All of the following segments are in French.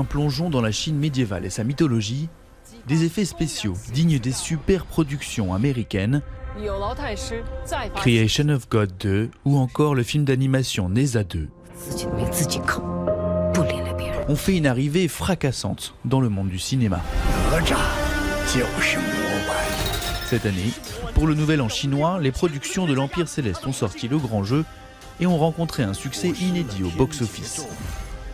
Un plongeon dans la Chine médiévale et sa mythologie, des effets spéciaux dignes des super productions américaines, Creation of God 2 ou encore le film d'animation Neza 2 ont fait une arrivée fracassante dans le monde du cinéma. Cette année, pour le Nouvel An chinois, les productions de l'Empire Céleste ont sorti le grand jeu et ont rencontré un succès inédit au box-office.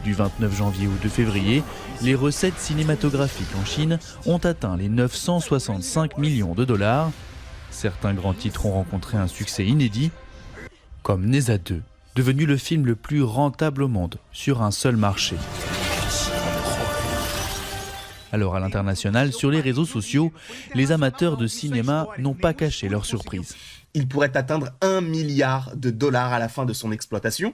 Du 29 janvier au 2 février, les recettes cinématographiques en Chine ont atteint les 965 millions de dollars. Certains grands titres ont rencontré un succès inédit, comme Neza 2, devenu le film le plus rentable au monde sur un seul marché. Alors à l'international, sur les réseaux sociaux, les amateurs de cinéma n'ont pas caché leur surprise. Il pourrait atteindre 1 milliard de dollars à la fin de son exploitation,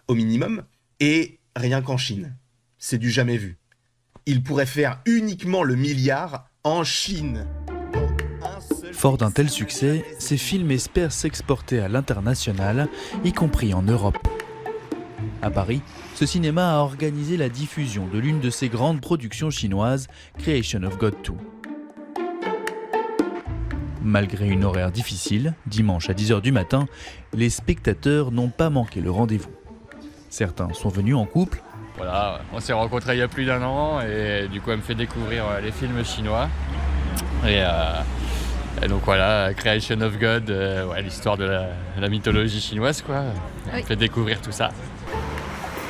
au minimum, et rien qu'en Chine. C'est du jamais vu. Il pourrait faire uniquement le milliard en Chine. Fort d'un tel succès, ces films espèrent s'exporter à l'international, y compris en Europe. À Paris, ce cinéma a organisé la diffusion de l'une de ses grandes productions chinoises, Creation of God 2. Malgré une horaire difficile, dimanche à 10h du matin, les spectateurs n'ont pas manqué le rendez-vous. Certains sont venus en couple. Voilà, on s'est rencontrés il y a plus d'1 an et du coup elle me fait découvrir les films chinois. Et donc voilà, Creation of God, l'histoire de la mythologie chinoise quoi. Elle me fait découvrir tout ça.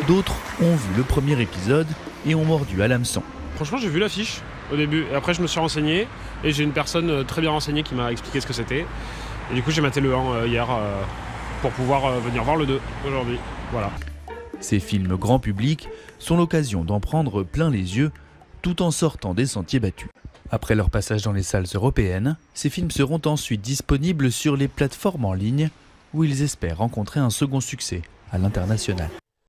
D'autres ont vu le premier épisode et ont mordu à l'hameçon. Franchement, j'ai vu l'affiche au début. Et après, je me suis renseigné et j'ai une personne très bien renseignée qui m'a expliqué ce que c'était. Et du coup, j'ai maté le 1 hier pour pouvoir venir voir le 2 aujourd'hui. Voilà. Ces films grand public sont l'occasion d'en prendre plein les yeux tout en sortant des sentiers battus. Après leur passage dans les salles européennes, ces films seront ensuite disponibles sur les plateformes en ligne où ils espèrent rencontrer un second succès à l'international.